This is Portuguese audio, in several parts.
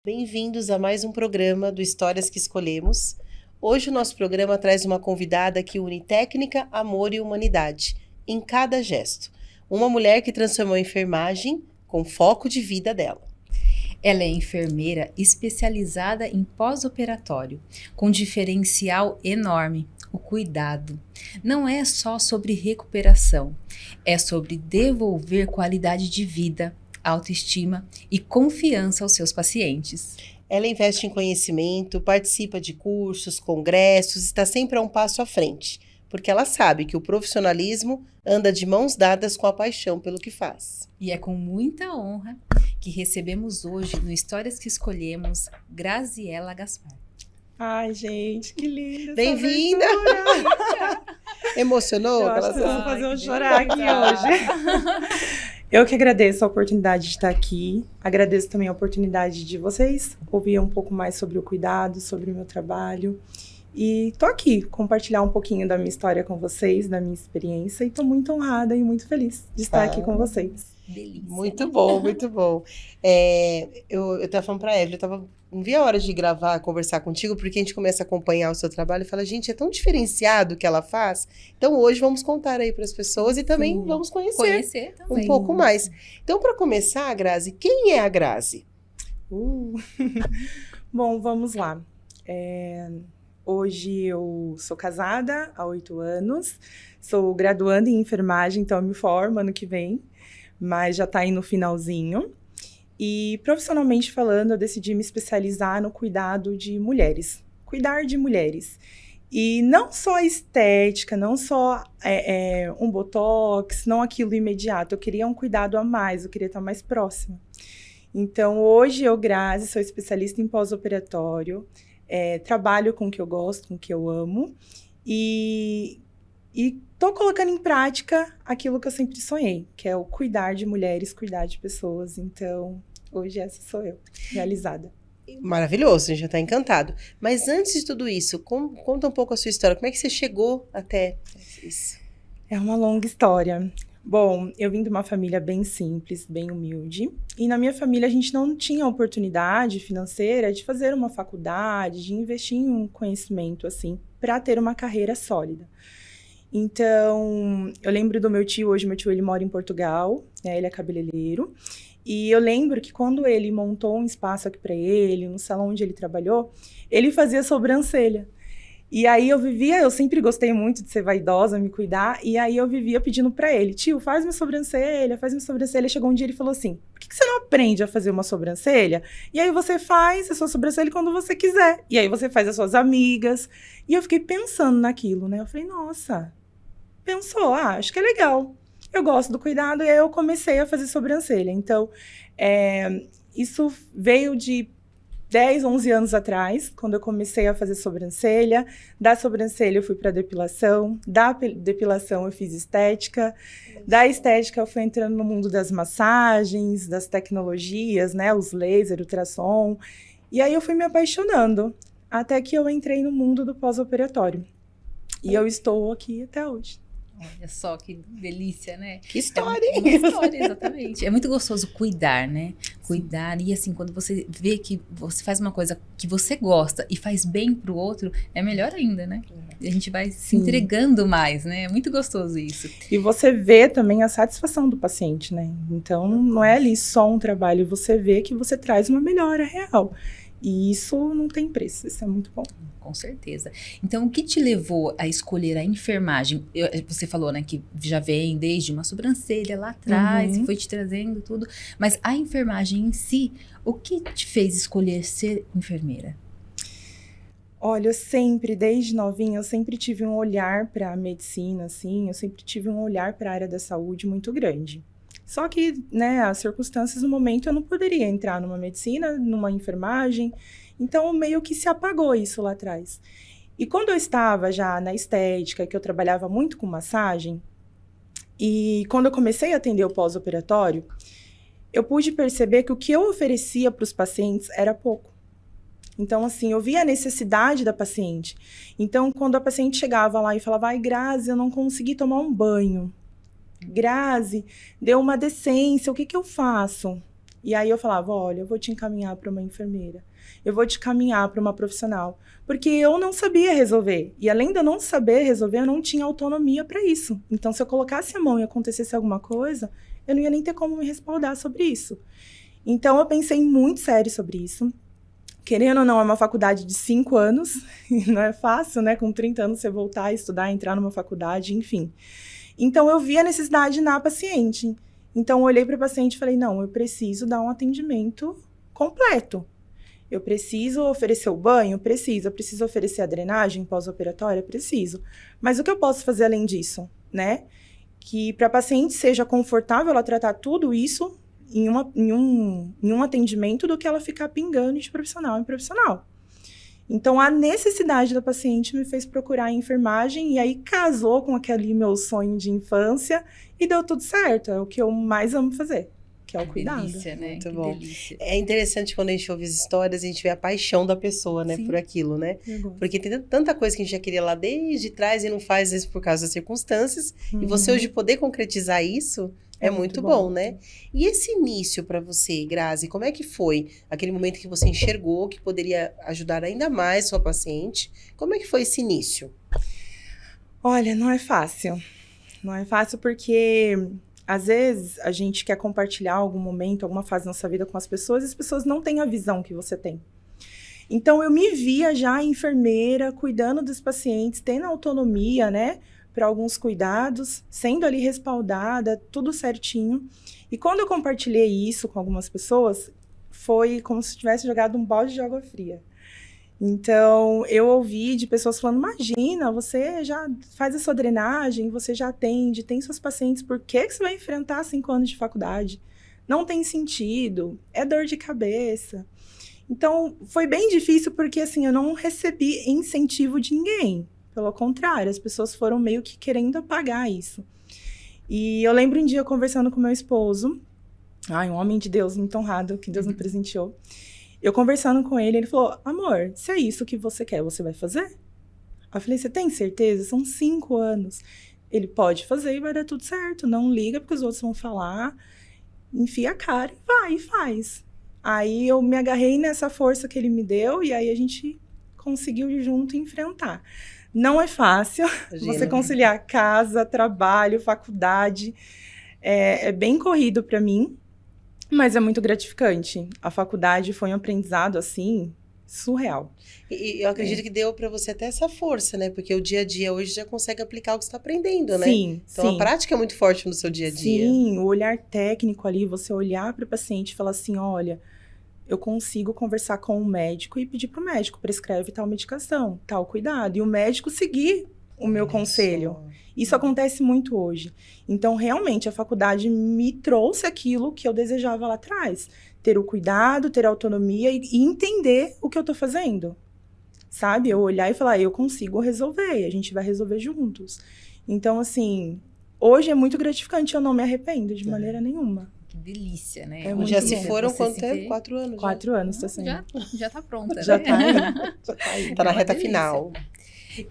Bem-vindos a mais um programa do Histórias que Escolhemos. Hoje o nosso programa traz uma convidada que une técnica, amor e humanidade, em cada gesto. Uma mulher que transformou a enfermagem com foco de vida dela. Ela é enfermeira especializada em pós-operatório, com diferencial enorme, o cuidado. Não é só sobre recuperação, é sobre devolver qualidade de vida, autoestima e confiança aos seus pacientes. Ela investe em conhecimento, participa de cursos, congressos, está sempre a um passo à frente, porque ela sabe que o profissionalismo anda de mãos dadas com a paixão pelo que faz. E é com muita honra que recebemos hoje no Histórias que Escolhemos, Graziela Gaspar. Ai, gente, que linda. Bem-vinda! Emocionou? Eu acho que vocês vão fazer eu chorar aqui hoje. Eu que agradeço a oportunidade de estar aqui. Agradeço também a oportunidade de vocês ouvir um pouco mais sobre o cuidado, sobre o meu trabalho. E tô aqui, compartilhar um pouquinho da minha história com vocês, da minha experiência. E tô muito honrada e muito feliz de estar aqui com vocês. Delícia. Muito bom, muito bom. Eu tava falando pra Evelyn, não vi a hora de gravar, conversar contigo, porque a gente começa a acompanhar o seu trabalho e fala, gente, é tão diferenciado o que ela faz. Então hoje vamos contar aí para as pessoas e também vamos conhecer também. um pouco mais. Então, para começar, Grazi, quem é a Grazi? Bom, vamos lá. Hoje eu sou casada há 8 anos, sou graduanda em enfermagem, então eu me formo ano que vem, mas já está aí no finalzinho. E profissionalmente falando, eu decidi me especializar no cuidado de mulheres, cuidar de mulheres. E não só estética, não só um botox, não aquilo imediato, eu queria um cuidado a mais, eu queria estar mais próxima. Então hoje eu, Grazi, sou especialista em pós-operatório, trabalho com o que eu gosto, com o que eu amo, e tô colocando em prática aquilo que eu sempre sonhei, que é o cuidar de mulheres, cuidar de pessoas. Então, hoje essa sou eu, realizada. Maravilhoso, a gente já está encantado. Mas antes de tudo isso, conta um pouco a sua história. Como é que você chegou até isso? É uma longa história. Bom, eu vim de uma família bem simples, bem humilde. E na minha família a gente não tinha oportunidade financeira de fazer uma faculdade, de investir em um conhecimento, assim, para ter uma carreira sólida. Então, eu lembro do meu tio, hoje meu tio ele mora em Portugal, né, ele é cabeleireiro, e eu lembro que quando ele montou um espaço aqui para ele, no salão onde ele trabalhou, ele fazia sobrancelha. E aí eu sempre gostei muito de ser vaidosa, me cuidar, e aí eu vivia pedindo para ele, tio, faz minha sobrancelha, faz minha sobrancelha. Chegou um dia ele falou assim, por que você não aprende a fazer uma sobrancelha? E aí você faz a sua sobrancelha quando você quiser, e aí você faz as suas amigas. E eu fiquei pensando naquilo, né, eu falei, nossa, pensou, acho que é legal, eu gosto do cuidado, e aí eu comecei a fazer sobrancelha. Então, isso veio de 10, 11 anos atrás, quando eu comecei a fazer sobrancelha. Da sobrancelha eu fui para depilação, da depilação eu fiz estética, da estética eu fui entrando no mundo das massagens, das tecnologias, né, os laser, ultrassom, e aí eu fui me apaixonando, até que eu entrei no mundo do pós-operatório. E eu estou aqui até hoje. Olha só que delícia, né? Que história, hein? Uma história, exatamente. É muito gostoso cuidar, né? Cuidar. E assim, quando você vê que você faz uma coisa que você gosta e faz bem pro outro, é melhor ainda, né? E a gente vai se entregando mais, né? É muito gostoso isso. E você vê também a satisfação do paciente, né? Então, não é ali só um trabalho, você vê que você traz uma melhora real. E isso não tem preço, isso é muito bom. Com certeza. Então, o que te levou a escolher a enfermagem? Você falou, né, que já vem desde uma sobrancelha lá atrás, e foi te trazendo tudo. Mas a enfermagem em si, o que te fez escolher ser enfermeira? Olha, desde novinha, eu sempre tive um olhar para a medicina, assim, eu sempre tive um olhar para a área da saúde muito grande. Só que, né, as circunstâncias no momento eu não poderia entrar numa medicina, numa enfermagem, então meio que se apagou isso lá atrás. E quando eu estava já na estética, que eu trabalhava muito com massagem, e quando eu comecei a atender o pós-operatório, eu pude perceber que o que eu oferecia para os pacientes era pouco. Então, assim, eu via a necessidade da paciente. Então, quando a paciente chegava lá e falava, ai, Grazi, eu não consegui tomar um banho. Grazi, deu uma decência, o que eu faço? E aí eu falava, olha, eu vou te encaminhar para uma enfermeira, eu vou te encaminhar para uma profissional, porque eu não sabia resolver. E além de eu não saber resolver, eu não tinha autonomia para isso. Então, se eu colocasse a mão e acontecesse alguma coisa, eu não ia nem ter como me respaldar sobre isso. Então, eu pensei muito sério sobre isso. Querendo ou não, é uma faculdade de 5 anos, e não é fácil, né? Com 30 anos você voltar a estudar, entrar numa faculdade, enfim. Então, eu vi a necessidade na paciente. Então, eu olhei para a paciente e falei, não, eu preciso dar um atendimento completo. Eu preciso oferecer o banho? Preciso. Eu preciso oferecer a drenagem pós-operatória? Preciso. Mas o que eu posso fazer além disso, né? Que para a paciente seja confortável ela tratar tudo isso em um atendimento do que ela ficar pingando de profissional em profissional. Então, a necessidade da paciente me fez procurar a enfermagem e aí casou com aquele meu sonho de infância e deu tudo certo. É o que eu mais amo fazer, que é o cuidado. Delícia, né? Muito Que bom. delícia. É interessante quando a gente ouve as histórias, a gente vê a paixão da pessoa, né, Sim. por aquilo, né? Eu gosto. Porque tem tanta coisa que a gente já queria lá desde trás e não faz, às vezes, por causa das circunstâncias. E você hoje poder concretizar isso é muito bom, né? E esse início para você, Grazi, como é que foi? Aquele momento que você enxergou que poderia ajudar ainda mais sua paciente. Como é que foi esse início? Olha, não é fácil. Não é fácil porque, às vezes, a gente quer compartilhar algum momento, alguma fase da nossa vida com as pessoas não têm a visão que você tem. Então, eu me via já enfermeira, cuidando dos pacientes, tendo autonomia, né? Para alguns cuidados, sendo ali respaldada, tudo certinho. E quando eu compartilhei isso com algumas pessoas, foi como se tivesse jogado um balde de água fria. Então, eu ouvi de pessoas falando, imagina, você já faz a sua drenagem, você já atende, tem seus pacientes, por que você vai enfrentar 5 anos de faculdade? Não tem sentido, é dor de cabeça. Então, foi bem difícil porque, assim, eu não recebi incentivo de ninguém. Pelo contrário, as pessoas foram meio que querendo apagar isso. E eu lembro um dia conversando com meu esposo, um homem de Deus muito honrado, que Deus me presenteou. Eu conversando com ele, ele falou, amor, se é isso que você quer, você vai fazer? Eu falei, você tem certeza? São 5 anos. Ele pode fazer e vai dar tudo certo. Não liga porque os outros vão falar. Enfia a cara e vai, e faz. Aí eu me agarrei nessa força que ele me deu e aí a gente conseguiu ir junto e enfrentar. Não é fácil. Imagina. Você conciliar casa, trabalho, faculdade. É bem corrido para mim, mas é muito gratificante. A faculdade foi um aprendizado, assim, surreal. E eu acredito que deu para você até essa força, né? Porque o dia a dia hoje já consegue aplicar o que você está aprendendo, né? Sim, Então, sim. a prática é muito forte no seu dia a dia. Sim, o olhar técnico ali, você olhar para o paciente e falar assim, olha, eu consigo conversar com o médico e pedir para o médico, prescreve tal medicação, tal cuidado. E o médico seguir o meu conselho. Isso acontece muito hoje. Então, realmente, a faculdade me trouxe aquilo que eu desejava lá atrás. Ter o cuidado, ter a autonomia e entender o que eu tô fazendo. Sabe? Eu olhar e falar, eu consigo resolver, e a gente vai resolver juntos. Então, assim, hoje é muito gratificante, eu não me arrependo de maneira nenhuma. Que delícia, né? É muito Já bom. se foram Você quanto se tempo? vê- 4 anos. 4 anos, tá sendo. Já tá pronta, Já né? tá aí. Já tá aí. Tá na É uma reta delícia. final.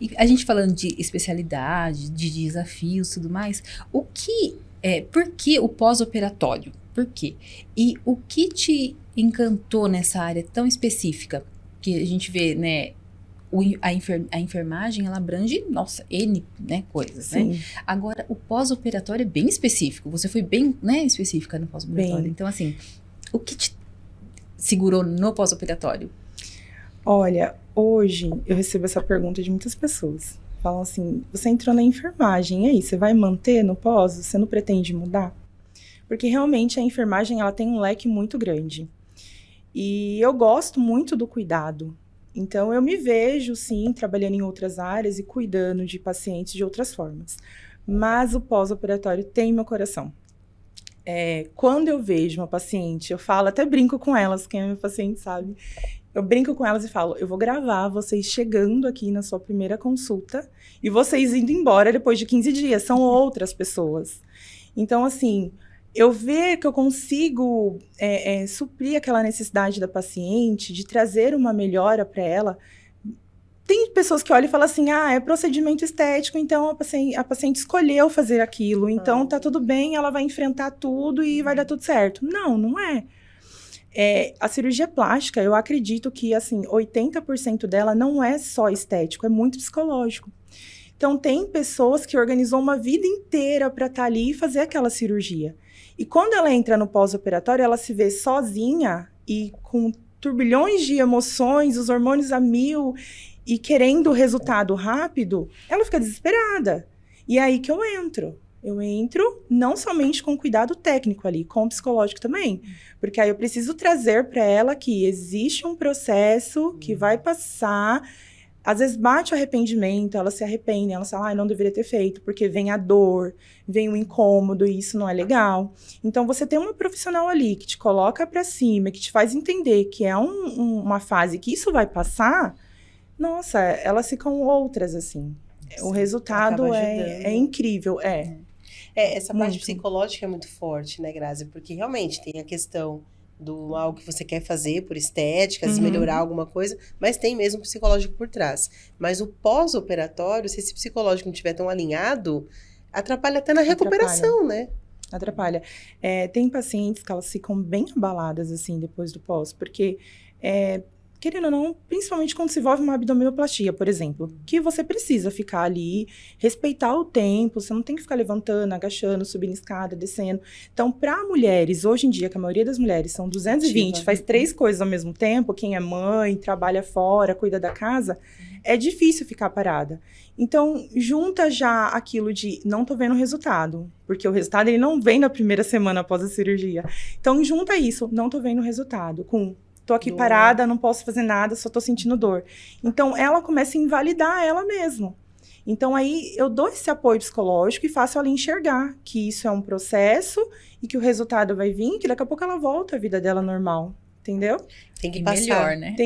E a gente falando de especialidade, de desafios e tudo mais, por que o pós-operatório? Por quê? E o que te encantou nessa área tão específica? Que a gente vê, né, a enfermagem, ela abrange, nossa, N, né, coisas, né? Sim. Agora, o pós-operatório é bem específico. Você foi bem, né, específica no pós-operatório. Bem. Então, assim, o que te segurou no pós-operatório? Olha, hoje eu recebo essa pergunta de muitas pessoas. Falam assim, você entrou na enfermagem, e aí, você vai manter no pós? Você não pretende mudar? Porque realmente a enfermagem, ela tem um leque muito grande. E eu gosto muito do cuidado. Então, eu me vejo, sim, trabalhando em outras áreas e cuidando de pacientes de outras formas. Mas o pós-operatório tem meu coração. Quando eu vejo uma paciente, eu falo, até brinco com elas, quem é meu paciente sabe. Eu brinco com elas e falo, eu vou gravar vocês chegando aqui na sua primeira consulta e vocês indo embora depois de 15 dias. São outras pessoas. Então, assim, eu ver que eu consigo suprir aquela necessidade da paciente, de trazer uma melhora para ela. Tem pessoas que olham e falam assim, é procedimento estético, então a paciente escolheu fazer aquilo, então tá tudo bem, ela vai enfrentar tudo e vai dar tudo certo. Não, não é. A cirurgia plástica, eu acredito que, assim, 80% dela não é só estético, é muito psicológico. Então, tem pessoas que organizam uma vida inteira para estar ali e fazer aquela cirurgia. E quando ela entra no pós-operatório, ela se vê sozinha e com turbilhões de emoções, os hormônios a mil, e querendo o resultado rápido, ela fica desesperada. E é aí que eu entro. Eu entro não somente com cuidado técnico ali, com o psicológico também. Porque aí eu preciso trazer para ela que existe um processo que vai passar. Às vezes bate o arrependimento, ela se arrepende, ela fala, não deveria ter feito, porque vem a dor, vem o incômodo, e isso não é legal. Então, você tem uma profissional ali que te coloca para cima, que te faz entender que é uma fase que isso vai passar, nossa, elas ficam outras, assim. Sim, o resultado é incrível, essa parte muito. psicológica é muito forte, né, Grazi? Porque realmente tem a questão do algo que você quer fazer por estética, às vezes melhorar alguma coisa, mas tem mesmo psicológico por trás. Mas o pós-operatório, se esse psicológico não estiver tão alinhado, atrapalha até na recuperação, né? Atrapalha. Tem pacientes que elas ficam bem abaladas, assim, depois do pós, porque... querendo ou não, principalmente quando se envolve uma abdominoplastia, por exemplo, que você precisa ficar ali, respeitar o tempo, você não tem que ficar levantando, agachando, subindo escada, descendo. Então, para mulheres, hoje em dia, que a maioria das mulheres são 220, faz 3 coisas ao mesmo tempo, quem é mãe, trabalha fora, cuida da casa, é difícil ficar parada. Então, junta já aquilo de não tô vendo o resultado, porque o resultado ele não vem na primeira semana após a cirurgia. Então, junta isso, não tô vendo o resultado, com tô aqui parada, não posso fazer nada, só tô sentindo dor. Então, ela começa a invalidar ela mesma. Então, aí, eu dou esse apoio psicológico e faço ela enxergar que isso é um processo e que o resultado vai vir, que daqui a pouco ela volta à vida dela normal. Entendeu? Tem que passar. Melhor, né?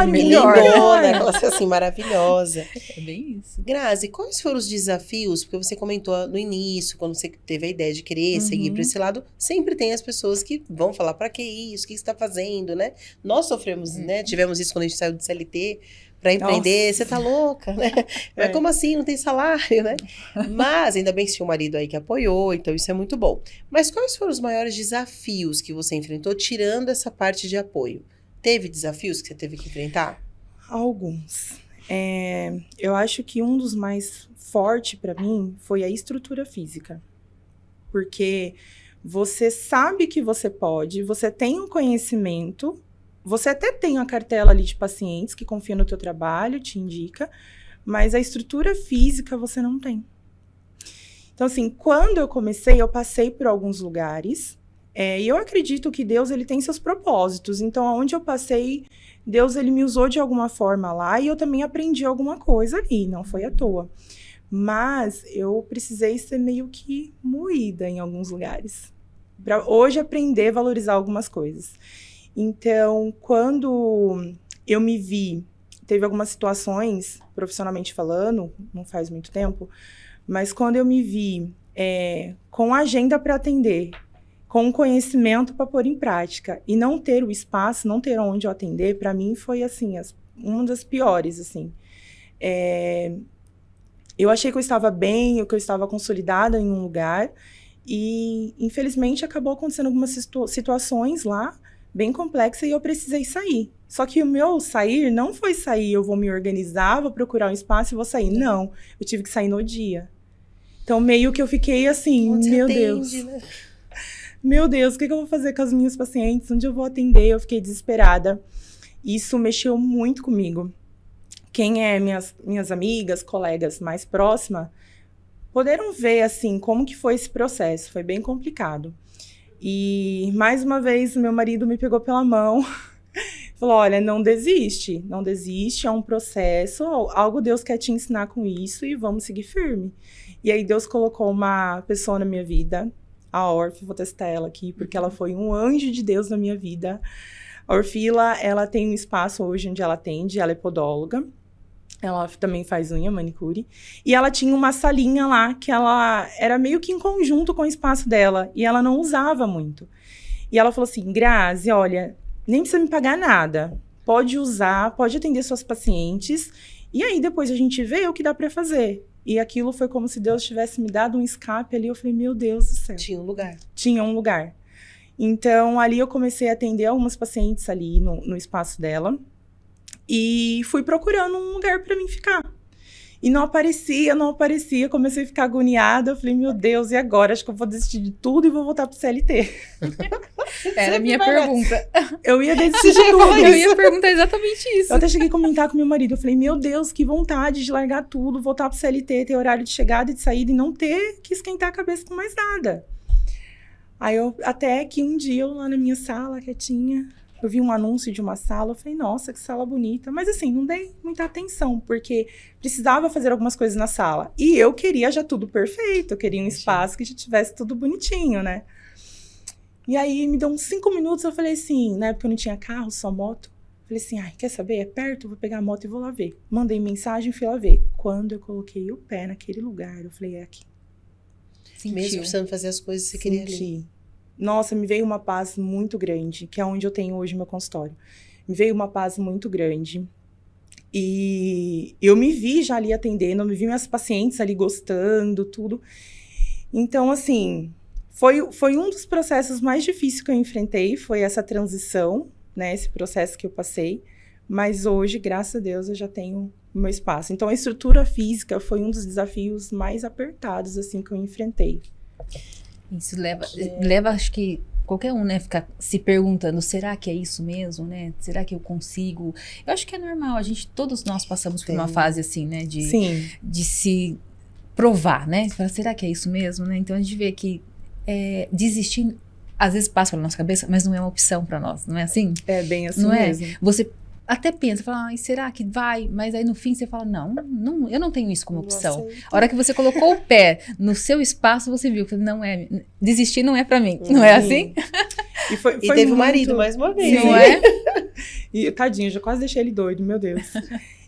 Melhor. Ela ser assim, maravilhosa. É bem isso. Grazi, quais foram os desafios? Porque você comentou no início, quando você teve a ideia de querer seguir para esse lado, sempre tem as pessoas que vão falar, para que isso? O que você está fazendo, né? Nós sofremos, né? Tivemos isso quando a gente saiu do CLT, para empreender, Nossa. Você tá louca, né? Mas como assim? Não tem salário, né? Mas ainda bem que tinha um marido aí que apoiou, então isso é muito bom. Mas quais foram os maiores desafios que você enfrentou, tirando essa parte de apoio? Teve desafios que você teve que enfrentar? Alguns. Eu acho que um dos mais fortes para mim foi a estrutura física. Porque você sabe que você pode, você tem um conhecimento. Você até tem uma cartela ali de pacientes que confiam no teu trabalho, te indica, mas a estrutura física você não tem. Então, assim, quando eu comecei, eu passei por alguns lugares, e eu acredito que Deus, ele tem seus propósitos. Então, aonde eu passei, Deus, ele me usou de alguma forma lá, e eu também aprendi alguma coisa ali, não foi à toa. Mas eu precisei ser meio que moída em alguns lugares, para hoje aprender a valorizar algumas coisas. Então, quando eu me vi, teve algumas situações, profissionalmente falando, não faz muito tempo, mas quando eu me vi com agenda para atender, com conhecimento para pôr em prática, e não ter o espaço, não ter onde eu atender, para mim foi, assim, uma das piores, assim. Eu achei que eu estava bem, que eu estava consolidada em um lugar, e, infelizmente, acabou acontecendo algumas situações lá, bem complexa, e eu precisei sair. Só que o meu sair não foi sair, eu vou me organizar, vou procurar um espaço e vou sair. Não, eu tive que sair no dia. Então, meio que eu fiquei assim, meu Deus. Né? Meu Deus, o que eu vou fazer com as minhas pacientes? Onde eu vou atender? Eu fiquei desesperada. Isso mexeu muito comigo. Quem é minhas amigas, colegas mais próximas, puderam ver, assim, como que foi esse processo. Foi bem complicado. E, mais uma vez, meu marido me pegou pela mão, falou, olha, não desiste, é um processo, algo Deus quer te ensinar com isso e vamos seguir firme. E aí Deus colocou uma pessoa na minha vida, a Orfi, vou testar ela aqui, porque ela foi um anjo de Deus na minha vida. A Orfila, ela tem um espaço hoje onde ela atende, ela é podóloga. Ela também faz unha, manicure. E ela tinha uma salinha lá que ela era meio que em conjunto com o espaço dela. E ela não usava muito. E ela falou assim, Grazi, olha, nem precisa me pagar nada. Pode usar, pode atender suas pacientes. E aí depois a gente vê o que dá pra fazer. E aquilo foi como se Deus tivesse me dado um escape ali. Eu falei, meu Deus do céu. Tinha um lugar. Tinha um lugar. Então, ali eu comecei a atender algumas pacientes ali no espaço dela. E fui procurando um lugar para mim ficar. E não aparecia. Comecei a ficar agoniada. Eu falei, meu Deus, e agora? Acho que eu vou desistir de tudo e vou voltar pro CLT. Era a minha pergunta. Eu ia desistir de tudo. Eu ia perguntar exatamente isso. Eu até cheguei a comentar com meu marido. Eu falei, meu Deus, que vontade de largar tudo, voltar pro CLT, ter horário de chegada e de saída e não ter que esquentar a cabeça com mais nada. Aí, até que um dia, eu lá na minha sala, quietinha, eu vi um anúncio de uma sala, eu falei, nossa, que sala bonita. Mas assim, não dei muita atenção, porque precisava fazer algumas coisas na sala. E eu queria já tudo perfeito, eu queria um espaço que já tivesse tudo bonitinho, né? E aí, me deu uns 5 minutos, eu falei assim, na época eu não tinha carro, só moto. Falei assim, ai, quer saber? É perto, eu vou pegar a moto e vou lá ver. Mandei mensagem, fui lá ver. Quando eu coloquei o pé naquele lugar, eu falei, é aqui. Sentiu. Mesmo precisando fazer as coisas que você queria ali. Nossa, me veio uma paz muito grande, que é onde eu tenho hoje meu consultório. Me veio uma paz muito grande. E eu me vi já ali atendendo, eu me vi minhas pacientes ali gostando, tudo. Então, assim, foi um dos processos mais difíceis que eu enfrentei, foi essa transição, né, esse processo que eu passei. Mas hoje, graças a Deus, eu já tenho o meu espaço. Então, a estrutura física foi um dos desafios mais apertados, assim, que eu enfrentei. Isso leva, acho que qualquer um, né, ficar se perguntando, será que é isso mesmo, né? Será que eu consigo? Eu acho que é normal, todos nós passamos por uma fase assim, né, de se provar, né? Será que é isso mesmo, né? Então a gente vê que desistir às vezes passa pela nossa cabeça, mas não é uma opção para nós, não é assim? É bem assim não mesmo. Você até pensa, fala, ai, será que vai? Mas aí no fim você fala, não, eu não tenho isso como opção. A hora que você colocou o pé no seu espaço, você viu, não é, desistir não é pra mim, não é assim? E foi teve muito... o marido mais uma vez. Não é? E tadinho, já quase deixei ele doido, meu Deus.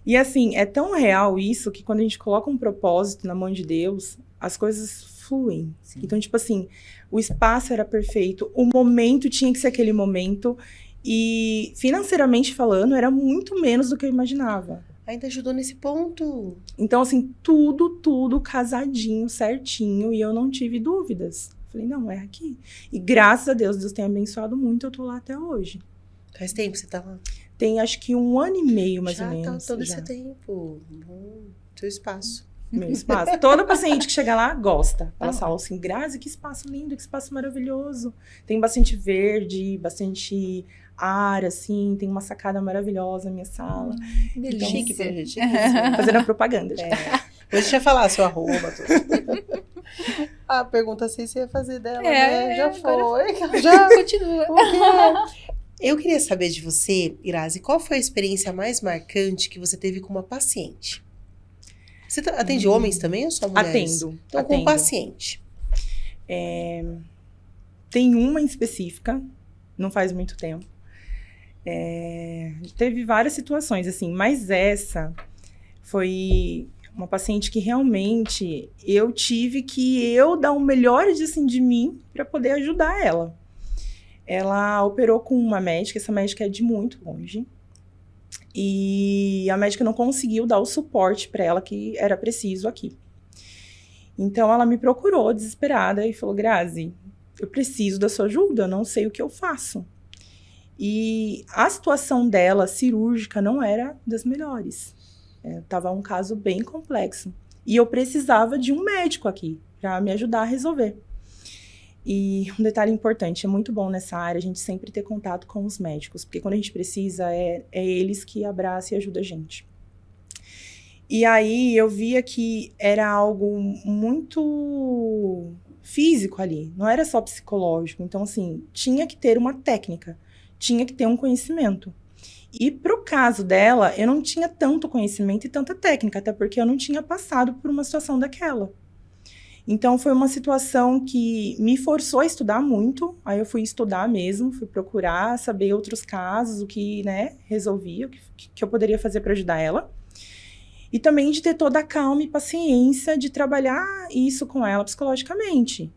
E assim, é tão real isso, que quando a gente coloca um propósito na mão de Deus, as coisas fluem. Sim. Então, tipo assim, o espaço era perfeito, o momento tinha que ser aquele momento. E, financeiramente falando, era muito menos do que eu imaginava. Ainda ajudou nesse ponto. Então, assim, tudo casadinho, certinho. E eu não tive dúvidas. Falei, não, é aqui. E graças a Deus, Deus tem abençoado muito. Eu tô lá até hoje. Faz tempo que você tá lá? Tem, acho que 1 ano e meio, mais ou menos. Já tá todo esse tempo. Seu espaço. Meu espaço. Toda paciente que chega lá gosta. Ela fala assim, Grazi, que espaço lindo, que espaço maravilhoso. Tem bastante verde, bastante ar, assim, tem uma sacada maravilhosa na minha sala. Então, chique, gente. Fazendo a propaganda. Deixa eu falar seu arroba, tudo. A pergunta sei se ia fazer dela, né? Já foi. Já continua. Eu queria saber de você, Grazi, qual foi a experiência mais marcante que você teve com uma paciente? Você atende homens também ou só mulheres? Atendo. Então, com paciente. Tem uma em específica, não faz muito tempo. Teve várias situações, assim, mas essa foi uma paciente que realmente eu tive que dar o melhor de mim para poder ajudar ela. Ela operou com uma médica, essa médica é de muito longe. E a médica não conseguiu dar o suporte para ela que era preciso aqui. Então, ela me procurou desesperada e falou, Grazi, eu preciso da sua ajuda, eu não sei o que eu faço. E a situação dela, cirúrgica, não era das melhores. Tava um caso bem complexo. E eu precisava de um médico aqui para me ajudar a resolver. E um detalhe importante, é muito bom nessa área a gente sempre ter contato com os médicos, porque quando a gente precisa, é eles que abraçam e ajudam a gente. E aí eu via que era algo muito físico ali, não era só psicológico. Então, assim, tinha que ter uma técnica, tinha que ter um conhecimento. E pro caso dela, eu não tinha tanto conhecimento e tanta técnica, até porque eu não tinha passado por uma situação daquela. Então, foi uma situação que me forçou a estudar muito. Aí eu fui estudar mesmo, fui procurar saber outros casos, o que, né, resolvia, o que eu poderia fazer para ajudar ela. E também de ter toda a calma e paciência de trabalhar isso com ela psicologicamente.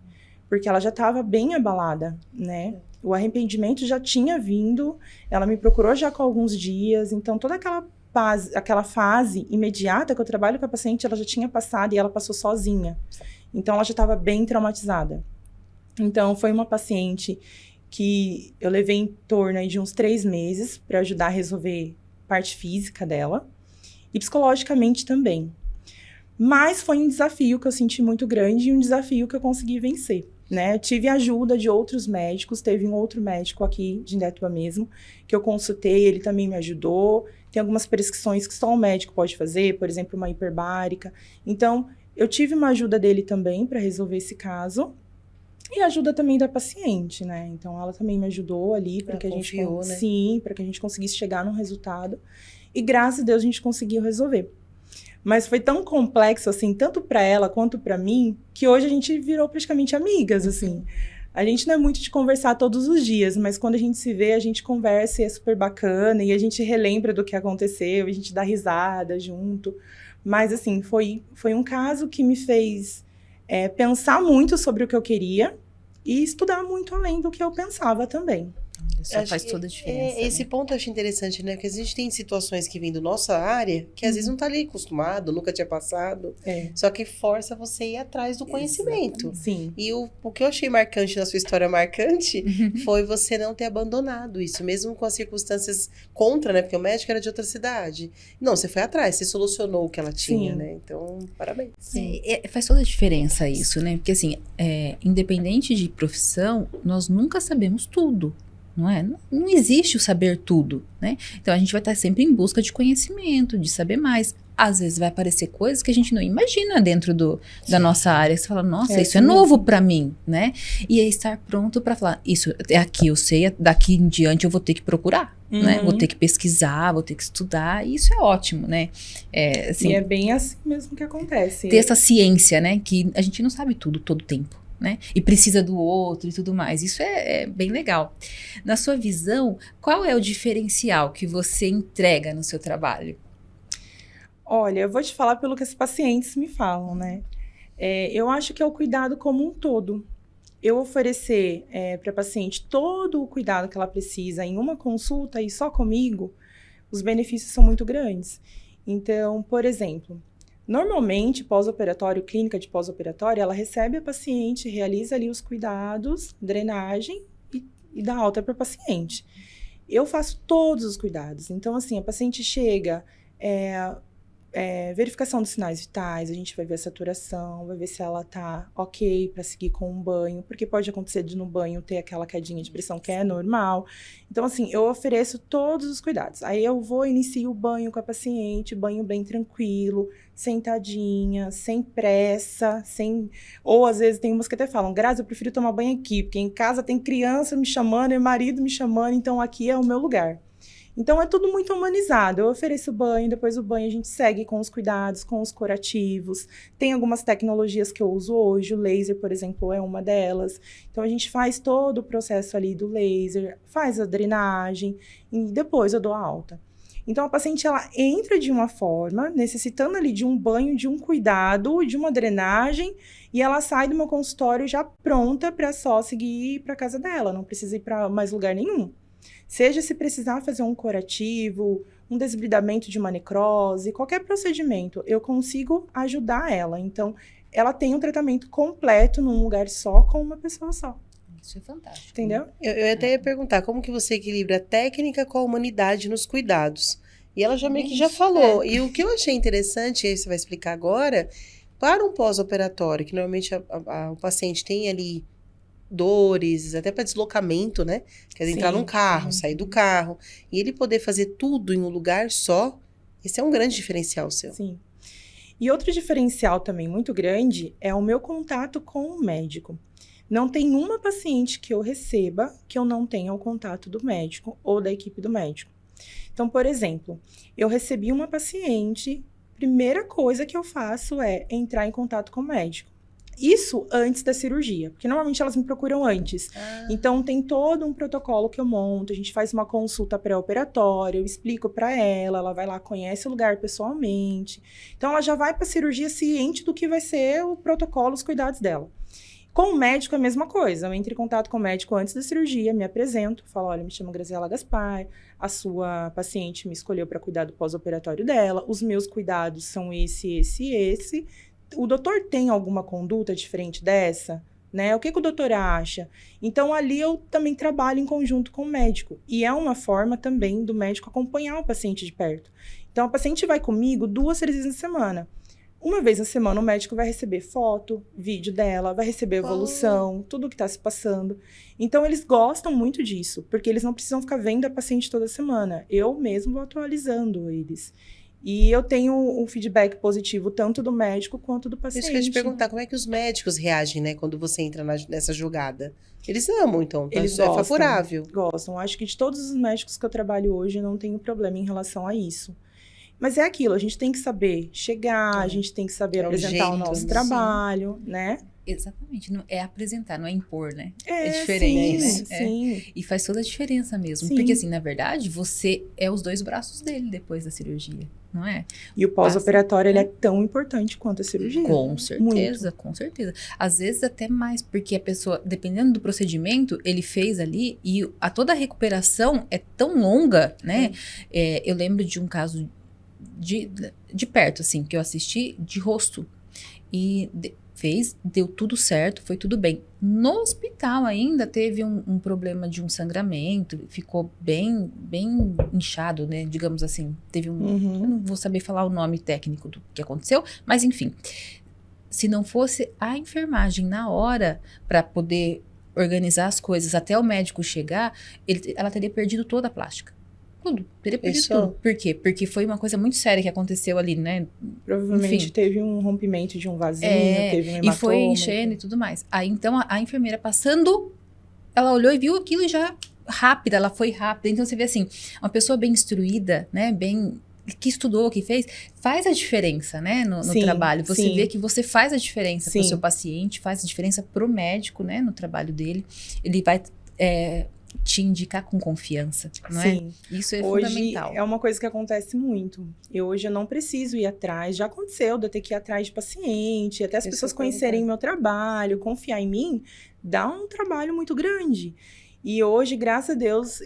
Porque ela já estava bem abalada, né? O arrependimento já tinha vindo, ela me procurou já com alguns dias. Então, toda aquela fase imediata que eu trabalho com a paciente, ela já tinha passado e ela passou sozinha. Então, ela já estava bem traumatizada. Então, foi uma paciente que eu levei em torno aí de uns 3 meses para ajudar a resolver a parte física dela e psicologicamente também. Mas foi um desafio que eu senti muito grande e um desafio que eu consegui vencer, né? Eu tive ajuda de outros médicos, teve um outro médico aqui de Indaiatuba mesmo, que eu consultei, ele também me ajudou. Tem algumas prescrições que só o médico pode fazer, por exemplo, uma hiperbárica. Então, eu tive uma ajuda dele também para resolver esse caso. E ajuda também da paciente, né? Então, ela também me ajudou ali para que a gente... Confiou, né? Sim, para que a gente conseguisse chegar num resultado. E graças a Deus a gente conseguiu resolver. Mas foi tão complexo, assim, tanto para ela quanto para mim, que hoje a gente virou praticamente amigas, assim. A gente não é muito de conversar todos os dias, mas quando a gente se vê, a gente conversa e é super bacana, e a gente relembra do que aconteceu, a gente dá risada junto. Mas, assim, foi um caso que me fez pensar muito sobre o que eu queria e estudar muito além do que eu pensava também. Isso faz toda a diferença. Esse né? ponto eu acho interessante, né? Porque a gente tem situações que vêm da nossa área que às vezes não tá ali acostumado, nunca tinha passado. Só que força você a ir atrás do conhecimento. Sim. E o que eu achei marcante na sua história marcante foi você não ter abandonado isso, mesmo com as circunstâncias contra, né? Porque o médico era de outra cidade. Não, você foi atrás, você solucionou o que ela tinha, Sim. né? Então, parabéns. Sim, faz toda a diferença isso, né? Porque assim, independente de profissão, nós nunca sabemos tudo. Não é? Não existe o saber tudo, né? Então, a gente vai estar sempre em busca de conhecimento, de saber mais. Às vezes vai aparecer coisas que a gente não imagina dentro da nossa área. Você fala, nossa, isso é novo para mim, né? E aí estar pronto para falar, isso é aqui, eu sei, daqui em diante eu vou ter que procurar, né? Vou ter que pesquisar, vou ter que estudar, e isso é ótimo, né? Assim, e é bem assim mesmo que acontece. Ter essa ciência, né? Que a gente não sabe tudo todo tempo. Né? E precisa do outro e tudo mais. Isso é bem legal. Na sua visão, qual é o diferencial que você entrega no seu trabalho? Olha, eu vou te falar pelo que os pacientes me falam, né? Eu acho que é o cuidado como um todo. Eu oferecer para a paciente todo o cuidado que ela precisa em uma consulta e só comigo, os benefícios são muito grandes. Então, por exemplo, normalmente, pós-operatório, clínica de pós-operatório, ela recebe a paciente, realiza ali os cuidados, drenagem e dá alta para o paciente. Eu faço todos os cuidados. Então, assim, a paciente chega, verificação dos sinais vitais, a gente vai ver a saturação, vai ver se ela tá ok para seguir com um banho, porque pode acontecer de no banho ter aquela quedinha de pressão que é normal. Então, assim, eu ofereço todos os cuidados. Aí eu inicio o banho com a paciente, banho bem tranquilo, sentadinha, sem pressa, ou às vezes tem umas que até falam, Grazi, eu prefiro tomar banho aqui, porque em casa tem criança me chamando e marido me chamando, então aqui é o meu lugar. Então, é tudo muito humanizado. Eu ofereço banho, depois do banho a gente segue com os cuidados, com os curativos. Tem algumas tecnologias que eu uso hoje, o laser, por exemplo, é uma delas. Então, a gente faz todo o processo ali do laser, faz a drenagem e depois eu dou a alta. Então, a paciente, ela entra de uma forma, necessitando ali de um banho, de um cuidado, de uma drenagem, e ela sai do meu consultório já pronta para só seguir para casa dela, não precisa ir para mais lugar nenhum. Seja se precisar fazer um curativo, um desbridamento de uma necrose, qualquer procedimento, eu consigo ajudar ela. Então, ela tem um tratamento completo num lugar só, com uma pessoa só. Isso é fantástico. Entendeu? Eu até ia perguntar, como que você equilibra a técnica com a humanidade nos cuidados? E ela já meio que já falou. E o que eu achei interessante, e aí você vai explicar agora, para um pós-operatório, que normalmente o paciente tem ali dores, até para deslocamento, né? Quer dizer, entrar num carro, sair do carro, e ele poder fazer tudo em um lugar só, esse é um grande diferencial seu. Sim. E outro diferencial também muito grande é o meu contato com o médico. Não tem uma paciente que eu receba que eu não tenha o contato do médico ou da equipe do médico. Então, por exemplo, eu recebi uma paciente, primeira coisa que eu faço é entrar em contato com o médico. Isso antes da cirurgia, porque normalmente elas me procuram antes. Então, tem todo um protocolo que eu monto, a gente faz uma consulta pré-operatória, eu explico para ela, ela vai lá, conhece o lugar pessoalmente. Então, ela já vai para a cirurgia ciente do que vai ser o protocolo, os cuidados dela. Com o médico é a mesma coisa, eu entro em contato com o médico antes da cirurgia, me apresento, falo, olha, me chamo Graziela Gaspar, a sua paciente me escolheu para cuidar do pós-operatório dela, os meus cuidados são esse. O doutor tem alguma conduta diferente dessa? né? O que o doutor acha? Então, ali eu também trabalho em conjunto com o médico. E é uma forma também do médico acompanhar o paciente de perto. Então, a paciente vai comigo 2, 3 vezes na semana. Uma vez na semana, o médico vai receber foto, vídeo dela, vai receber evolução, tudo o que está se passando. Então, eles gostam muito disso, porque eles não precisam ficar vendo a paciente toda semana. Eu mesmo vou atualizando eles. E eu tenho um feedback positivo tanto do médico quanto do paciente. Isso que eu ia te perguntar, como é que os médicos reagem, né, quando você entra nessa jogada? Eles amam, então, Eles é gostam, favorável. Gostam. Acho que de todos os médicos que eu trabalho hoje, eu não tenho problema em relação a isso. Mas é aquilo, a gente tem que saber chegar, a gente tem que saber apresentar o nosso trabalho, né? Exatamente, não é apresentar, não é impor, né? É diferente, sim, né? Sim. E faz toda a diferença mesmo. Sim. Porque, assim, na verdade, você é os 2 braços dele depois da cirurgia, não é? E o pós-operatório, ele é tão importante quanto a cirurgia. Com certeza, Muito. com certeza. Às vezes até mais, porque a pessoa, dependendo do procedimento, ele fez ali e toda a recuperação é tão longa, né? Eu lembro de um caso de perto, assim, que eu assisti de rosto. E deu tudo certo, foi tudo bem. No hospital ainda teve um problema de um sangramento, ficou bem inchado, né? Digamos assim, teve eu não vou saber falar o nome técnico do que aconteceu, mas enfim. Se não fosse a enfermagem na hora para poder organizar as coisas até o médico chegar, ela teria perdido toda a plástica. Tudo, teria perdido tudo. Por quê? Porque foi uma coisa muito séria que aconteceu ali, né? Provavelmente Enfim. Teve um rompimento de um vasinho, teve um hematoma. E foi enchendo e tudo mais. Aí, então, a enfermeira passando, ela olhou e viu aquilo e já rápida, ela foi rápida. Então, você vê assim, uma pessoa bem instruída, né? Que estudou, que faz a diferença, né? No trabalho. Você vê que você faz a diferença pro seu paciente, faz a diferença pro médico, né? No trabalho dele. Ele vai... te indicar com confiança, não é? Isso é fundamental. Hoje é uma coisa que acontece muito. Hoje eu não preciso ir atrás. Já aconteceu de eu ter que ir atrás de paciente, até as pessoas conhecerem meu trabalho, confiar em mim, dá um trabalho muito grande. E hoje, graças a Deus,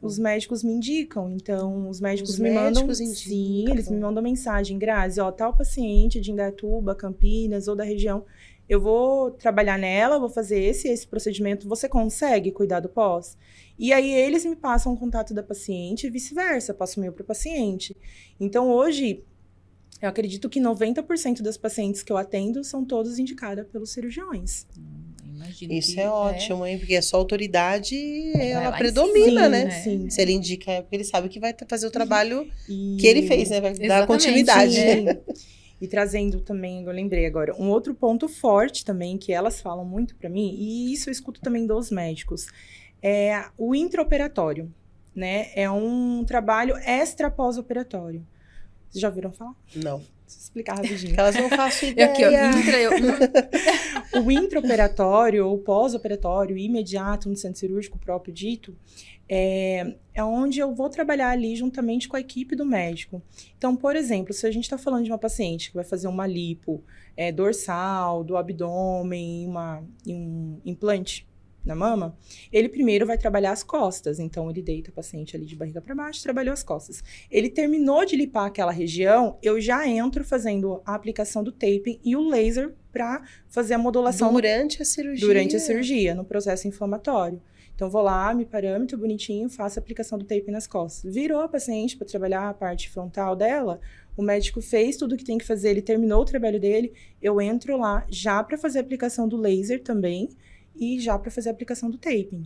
os médicos me indicam. Então, os médicos me mandam... Sim, eles me mandam mensagem. Grazi, tal paciente de Indaiatuba, Campinas ou da região... Eu vou trabalhar nela, vou fazer esse procedimento, você consegue cuidar do pós? E aí, eles me passam o contato da paciente e vice-versa, passo o meu para o paciente. Então, hoje, eu acredito que 90% das pacientes que eu atendo são todas indicadas pelos cirurgiões. Imagino Isso é ótimo, hein? Porque a sua autoridade, ela cima, predomina, né? Sim. Se ele indica, é porque ele sabe que vai fazer o trabalho que ele fez, né? Vai dar continuidade. E trazendo também, eu lembrei agora, um outro ponto forte também, que elas falam muito para mim, e isso eu escuto também dos médicos, é o intraoperatório, né? É um trabalho extra pós-operatório. Vocês já ouviram falar? Não. Preciso explicar rapidinho. Elas não façam ideia. O intraoperatório ou pós-operatório imediato no centro cirúrgico próprio dito, é onde eu vou trabalhar ali juntamente com a equipe do médico. Então, por exemplo, se a gente está falando de uma paciente que vai fazer uma lipo dorsal, do abdômen, um implante na mama, ele primeiro vai trabalhar as costas. Então, ele deita a paciente ali de barriga para baixo, trabalhou as costas. Ele terminou de lipar aquela região, eu já entro fazendo a aplicação do taping e o laser para fazer a modulação durante a cirurgia. Durante a cirurgia, no processo inflamatório. Então, vou lá, me parâmetro bonitinho, faço a aplicação do tape nas costas. Virou a paciente para trabalhar a parte frontal dela, o médico fez tudo o que tem que fazer, ele terminou o trabalho dele, eu entro lá já para fazer a aplicação do laser também e já para fazer a aplicação do taping.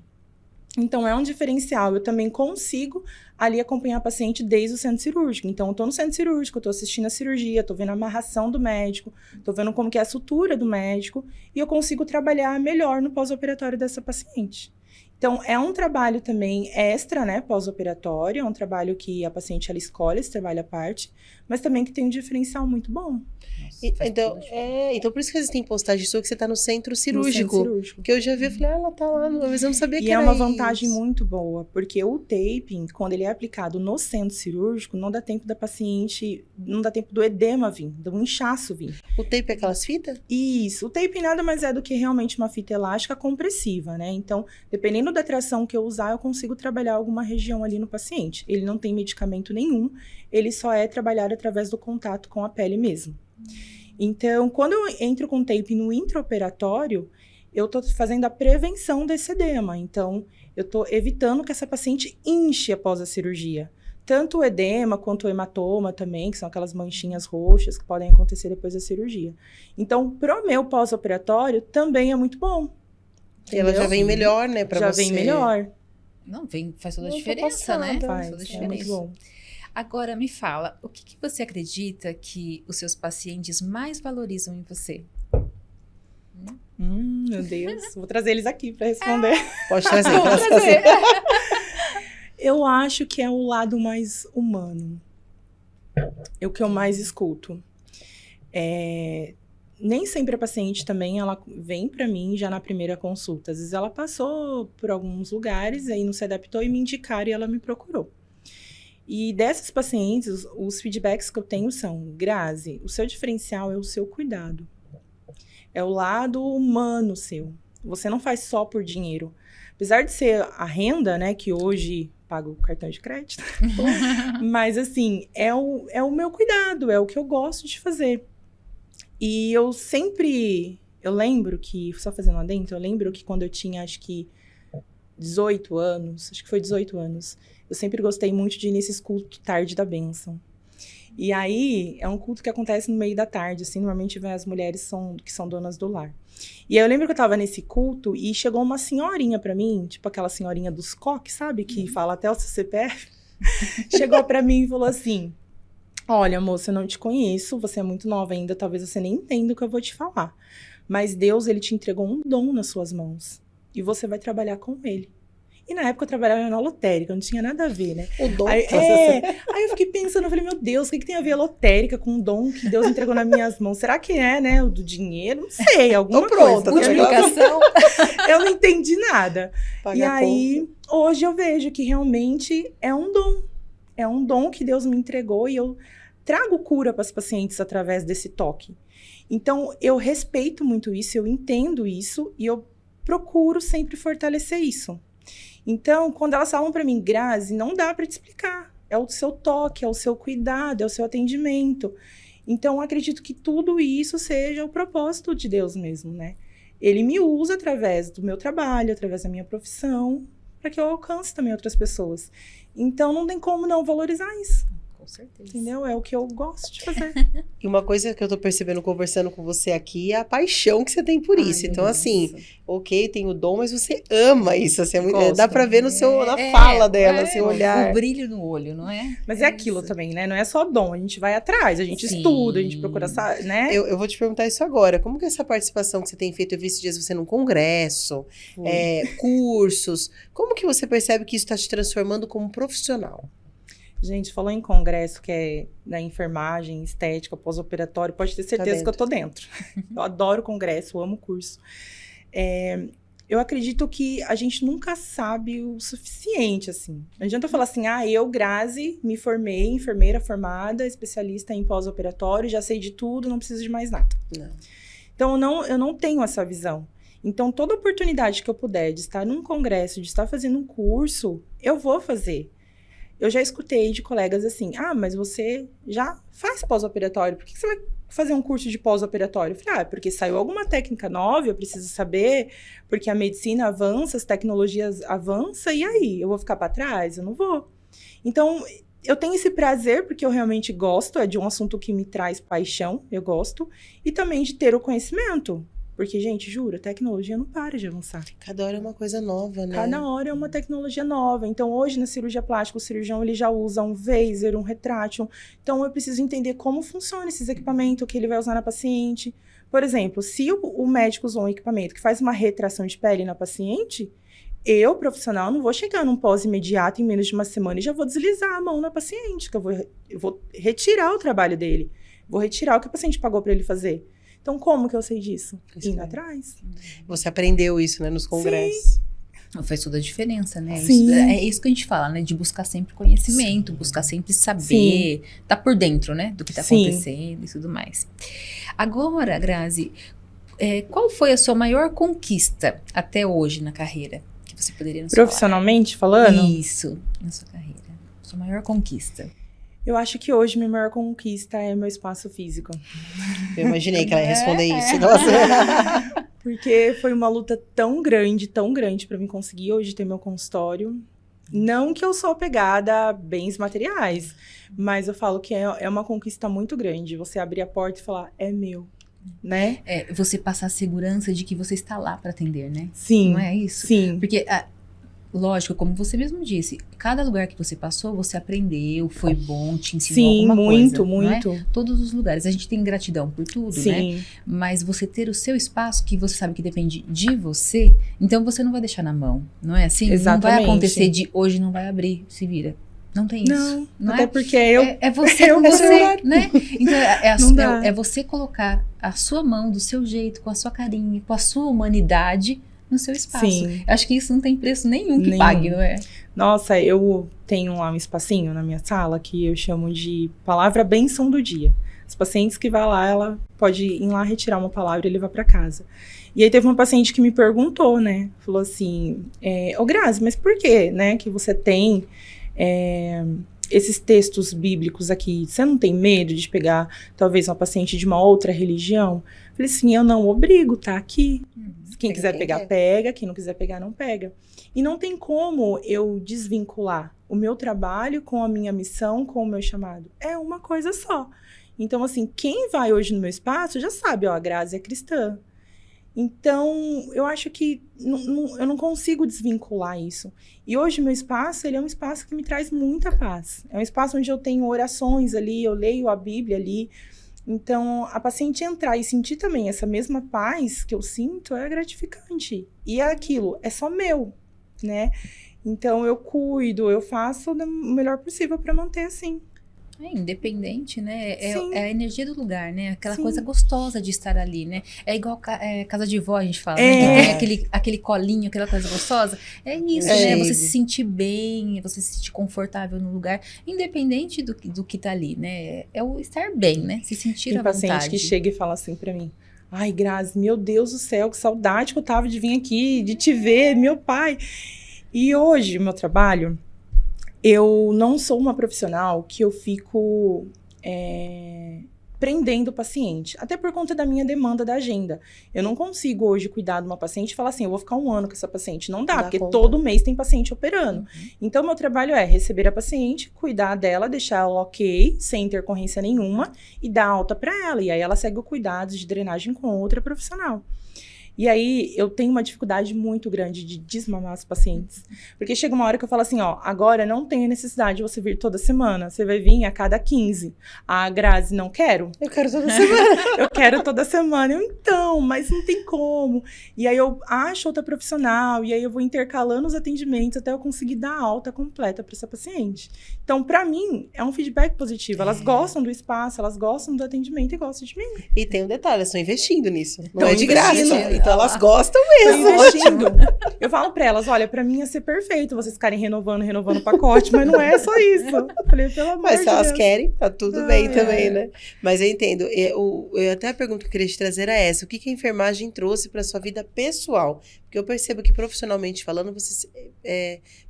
Então, é um diferencial. Eu também consigo ali acompanhar a paciente desde o centro cirúrgico. Então, eu estou no centro cirúrgico, estou assistindo a cirurgia, estou vendo a amarração do médico, estou vendo como que é a sutura do médico e eu consigo trabalhar melhor no pós-operatório dessa paciente. Então, é um trabalho também extra, né, pós-operatório, é um trabalho que a paciente, ela escolhe esse trabalho à parte, mas também que tem um diferencial muito bom. Então, por isso que existem postagens suas que você tá no centro cirúrgico. Porque eu já vi, eu falei, ela tá lá, mas eu não sabia que era isso. E é uma vantagem muito boa, porque o taping, quando ele é aplicado no centro cirúrgico, não dá tempo da paciente, não dá tempo do edema vir, do inchaço vir. O tape é aquelas fitas? Isso, o taping nada mais é do que realmente uma fita elástica compressiva, né? Então, dependendo da tração que eu usar, eu consigo trabalhar alguma região ali no paciente. Ele não tem medicamento nenhum, ele só é trabalhado através do contato com a pele mesmo. Então, quando eu entro com tape no intraoperatório, eu tô fazendo a prevenção desse edema. Então, eu tô evitando que essa paciente inche após a cirurgia. Tanto o edema quanto o hematoma também, que são aquelas manchinhas roxas que podem acontecer depois da cirurgia. Então, pro meu pós-operatório, também é muito bom. Ela já vem melhor, né, já vem melhor. Não, faz toda a Não, diferença, né? Faz, Toda a é diferença. muito bom. Agora, me fala, o que você acredita que os seus pacientes mais valorizam em você? Meu Deus, vou trazer eles aqui para responder. Pode trazer. Vamos trazer. Eu acho que é o lado mais humano. É o que eu mais escuto. Nem sempre a paciente também, ela vem para mim já na primeira consulta. Às vezes ela passou por alguns lugares, aí não se adaptou e me indicaram e ela me procurou. E dessas pacientes, os feedbacks que eu tenho são: Grazi, o seu diferencial é o seu cuidado. É o lado humano seu. Você não faz só por dinheiro. Apesar de ser a renda, né, que hoje pago o cartão de crédito, mas assim, é o meu cuidado, é o que eu gosto de fazer. E eu lembro que, só fazendo lá dentro, eu lembro que quando eu tinha, acho que 18 anos, eu sempre gostei muito de ir nesses cultos tarde da bênção. E aí, é um culto que acontece no meio da tarde, assim, normalmente vem as mulheres que são donas do lar. E aí eu lembro que eu tava nesse culto e chegou uma senhorinha pra mim, tipo aquela senhorinha dos coques, sabe? Que fala até o seu CPF. Chegou pra mim e falou assim: olha, moça, eu não te conheço, você é muito nova ainda, talvez você nem entenda o que eu vou te falar. Mas Deus, ele te entregou um dom nas suas mãos. E você vai trabalhar com ele. E na época eu trabalhava na lotérica, não tinha nada a ver, né? O dom. Aí eu fiquei pensando, eu falei, meu Deus, o que tem a ver a lotérica com o dom que Deus entregou nas minhas mãos? Será que é, né, o do dinheiro? Não sei, alguma coisa. Multiplicação. Eu não entendi nada. Paga e aí, hoje eu vejo que realmente é um dom. É um dom que Deus me entregou e eu trago cura para as pacientes através desse toque. Então, eu respeito muito isso, eu entendo isso e eu procuro sempre fortalecer isso. Então, quando elas falam para mim, Grazi, não dá para te explicar. É o seu toque, é o seu cuidado, é o seu atendimento. Então, eu acredito que tudo isso seja o propósito de Deus mesmo, né? Ele me usa através do meu trabalho, através da minha profissão, para que eu alcance também outras pessoas. Então, não tem como não valorizar isso. Com certeza. Entendeu? É o que eu gosto de fazer. E uma coisa que eu tô percebendo conversando com você aqui é a paixão que você tem por isso. Então, assim, ok, tem o dom, mas você ama isso. Assim, dá pra ver na fala dela, seu olhar. O brilho no olho, não é? Mas é aquilo também, né? Não é só dom, a gente vai atrás, a gente estuda, a gente procura, né? Eu vou te perguntar isso agora. Como que é essa participação que você tem feito? Eu vi esses dias você num congresso, cursos. Como que você percebe que isso está te transformando como profissional? Gente, falou em congresso que é da enfermagem, estética, pós-operatório, pode ter certeza que eu tô dentro. Eu adoro congresso, eu amo curso. Eu acredito que a gente nunca sabe o suficiente, assim. Não adianta falar assim, eu, Grazi, me formei, enfermeira formada, especialista em pós-operatório, já sei de tudo, não preciso de mais nada. Não. Então, eu não tenho essa visão. Então, toda oportunidade que eu puder de estar num congresso, de estar fazendo um curso, eu vou fazer. Eu já escutei de colegas assim, mas você já faz pós-operatório, por que você vai fazer um curso de pós-operatório? Eu falei, porque saiu alguma técnica nova, eu preciso saber, porque a medicina avança, as tecnologias avançam, e aí? Eu vou ficar para trás? Eu não vou. Então, eu tenho esse prazer, porque eu realmente gosto, é de um assunto que me traz paixão, eu gosto, e também de ter o conhecimento. Porque, gente, juro, a tecnologia não para de avançar. Cada hora é uma coisa nova, né? Cada hora é uma tecnologia nova. Então, hoje, na cirurgia plástica, o cirurgião ele já usa um Vaser, um retrátil. Então, eu preciso entender como funciona esses equipamentos que ele vai usar na paciente. Por exemplo, se o médico usou um equipamento que faz uma retração de pele na paciente, eu, profissional, não vou chegar num pós-imediato em menos de uma semana e já vou deslizar a mão na paciente, que eu vou retirar o trabalho dele. Vou retirar o que o paciente pagou para ele fazer. Então, como que eu sei disso? Indo atrás. Você aprendeu isso, né, nos congressos. Sim. Faz toda a diferença, né? Sim. É isso que a gente fala, né? De buscar sempre conhecimento, buscar sempre saber, tá por dentro, né? Do que tá acontecendo e tudo mais. Agora, Grazi, qual foi a sua maior conquista até hoje na carreira? Que você poderia nos Profissionalmente falando? Isso, na sua carreira. Sua maior conquista. Eu acho que hoje minha maior conquista é meu espaço físico. Eu imaginei que ela ia responder isso. Nossa. Porque foi uma luta tão grande para mim conseguir hoje ter meu consultório. Não que eu sou apegada a bens materiais, mas eu falo que é uma conquista muito grande. Você abrir a porta e falar, é meu, né? Você passar a segurança de que você está lá para atender, né? Sim. Não é isso? Sim. Porque, lógico, como você mesmo disse, cada lugar que você passou, você aprendeu, foi bom, te ensinou alguma coisa. Sim, muito. Todos os lugares. A gente tem gratidão por tudo, né? Mas você ter o seu espaço, que você sabe que depende de você, então você não vai deixar na mão, não é assim? Exatamente. Não vai acontecer de hoje não vai abrir, se vira. Não tem isso. Não até porque é você com você, né? Então, é você colocar a sua mão do seu jeito, com a sua carinha, com a sua humanidade no seu espaço. Sim. Acho que isso não tem preço nenhum que pague, não é? Nossa, eu tenho lá um espacinho na minha sala que eu chamo de palavra bênção do dia. Os pacientes que vai lá, ela pode ir lá retirar uma palavra e levar para casa. E aí teve uma paciente que me perguntou, né? Falou assim, ô Grazi, mas por que, né, que você tem esses textos bíblicos aqui? Você não tem medo de pegar, talvez, uma paciente de uma outra religião? Eu falei assim, eu não obrigo, tá aqui. Quem quiser pegar, pega. Quem não quiser pegar, não pega. E não tem como eu desvincular o meu trabalho com a minha missão, com o meu chamado. É uma coisa só. Então, assim, quem vai hoje no meu espaço já sabe, ó, a Grazi é cristã. Então, eu acho que eu não consigo desvincular isso. E hoje, meu espaço, ele é um espaço que me traz muita paz. É um espaço onde eu tenho orações ali, eu leio a Bíblia ali. Então, a paciente entrar e sentir também essa mesma paz que eu sinto é gratificante. E é aquilo, é só meu, né? Então, eu cuido, eu faço o melhor possível para manter assim. Independente, né? É a energia do lugar, né? Aquela Sim. coisa gostosa de estar ali, né? É igual casa de vó, a gente fala, né? Que tem aquele colinho, aquela coisa gostosa. É isso, né? Você se sentir bem, você se sentir confortável no lugar, independente do que tá ali, né? É o estar bem, né? Se sentir à vontade. Tem paciente que chega e fala assim pra mim, ai, Grazi, meu Deus do céu, que saudade que eu tava de vir aqui, de te ver, meu pai. E hoje, o meu trabalho, eu não sou uma profissional que eu fico prendendo o paciente, até por conta da minha demanda da agenda. Eu não consigo hoje cuidar de uma paciente e falar assim, eu vou ficar 1 ano com essa paciente. Não dá, porque todo mês tem paciente operando. Então, meu trabalho é receber a paciente, cuidar dela, deixar ela ok, sem intercorrência nenhuma, e dar alta para ela. E aí, ela segue o cuidado de drenagem com outra profissional. E aí, eu tenho uma dificuldade muito grande de desmamar os pacientes. Porque chega uma hora que eu falo assim, ó, agora não tem necessidade de você vir toda semana. Você vai vir a cada 15. Ah, Grazi, não quero? Eu quero toda semana. Eu quero toda semana. Eu, então, mas não tem como. E aí, eu acho outra profissional. E aí, eu vou intercalando os atendimentos até eu conseguir dar alta completa para essa paciente. Então, para mim, é um feedback positivo. Elas gostam do espaço, elas gostam do atendimento e gostam de mim. E tem um detalhe, elas estão investindo nisso. Não Tão é de graça. investindo. Então elas gostam mesmo. Investindo. Eu falo pra elas, olha, pra mim ia ser perfeito vocês ficarem renovando o pacote, mas não é só isso. Eu falei, pelo amor de Deus. Mas se elas querem, tá tudo bem também, né? Mas eu entendo. Eu até a pergunta que eu queria te trazer era essa. O que a enfermagem trouxe pra sua vida pessoal? Porque eu percebo que profissionalmente falando, você